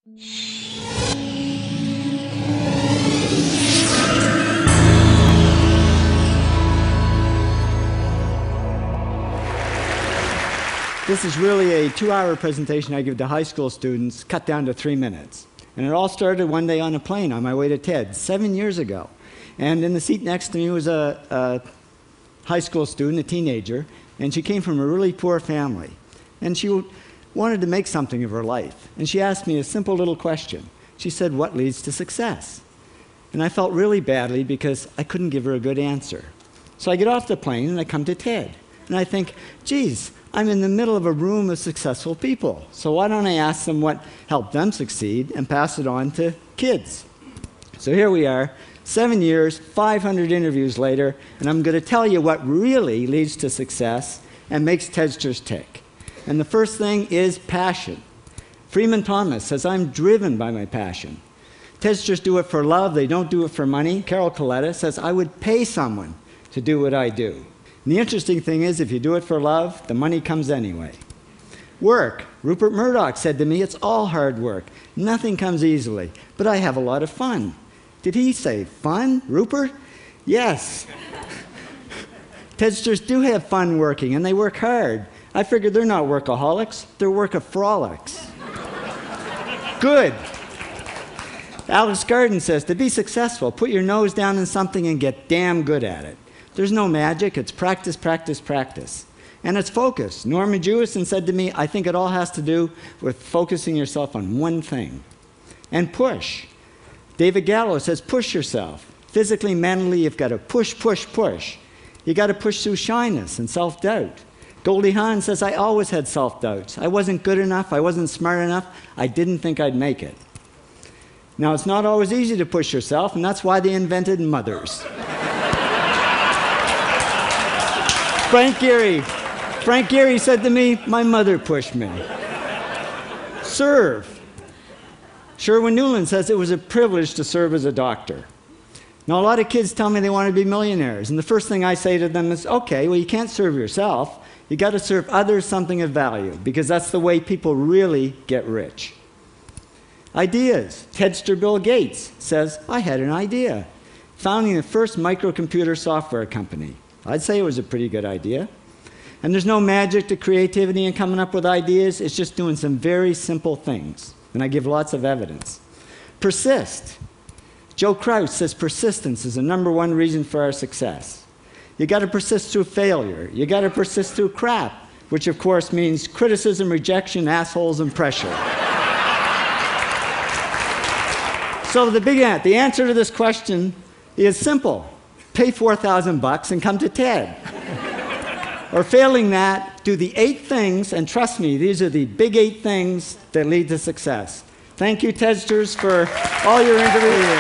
This is really a 2-hour presentation I give to high school students, cut down to 3 minutes. And it all started one day on a plane on my way to TED, 7 years ago. And in the seat next to me was a high school student, a teenager, and she came from a really poor family. And she wanted to make something of her life. And she asked me a simple little question. She said, "What leads to success?" And I felt really badly because I couldn't give her a good answer. So I get off the plane and I come to TED. And I think, geez, I'm in the middle of a room of successful people. So why don't I ask them what helped them succeed and pass it on to kids? So here we are, 7 years, 500 interviews later, and I'm going to tell you what really leads to success and makes TEDsters tick. And the first thing is passion. Freeman Thomas says, "I'm driven by my passion." TEDsters do it for love, they don't do it for money. Carol Coletta says, "I would pay someone to do what I do." And the interesting thing is, if you do it for love, the money comes anyway. Work. Rupert Murdoch said to me, "It's all hard work. Nothing comes easily, but I have a lot of fun." Did he say fun, Rupert? Yes. TEDsters do have fun working, and they work hard. I figured they're not workaholics, they're workaholics. Good. Alex Garden says, "To be successful, put your nose down in something and get damn good at it." There's no magic, it's practice, practice, practice. And it's focus. Norman Jewison said to me, "I think it all has to do with focusing yourself on one thing." And push. David Gallo says, push yourself. Physically, mentally, you've got to push, push, push. You got to push through shyness and self-doubt. Goldie Hawn says, "I always had self-doubts. I wasn't good enough, I wasn't smart enough, I didn't think I'd make it." Now, it's not always easy to push yourself, and that's why they invented mothers. Frank Gehry said to me, "My mother pushed me." Serve. Sherwin Newland says, "It was a privilege to serve as a doctor." Now, a lot of kids tell me they want to be millionaires, and the first thing I say to them is, okay, well, you can't serve yourself. You got to serve others something of value, because that's the way people really get rich. Ideas. TEDster Bill Gates says, "I had an idea." Founding the first microcomputer software company. I'd say it was a pretty good idea. And there's no magic to creativity and coming up with ideas. It's just doing some very simple things. And I give lots of evidence. Persist. Joe Kraus says persistence is the #1 reason for our success. You got to persist through failure. You got to persist through crap, which of course means criticism, rejection, assholes, and pressure. So the answer to this question is simple. Pay $4,000 and come to TED. Or failing that, do the 8 things, and trust me, these are the big 8 things that lead to success. Thank you, TEDsters, for all your interviews.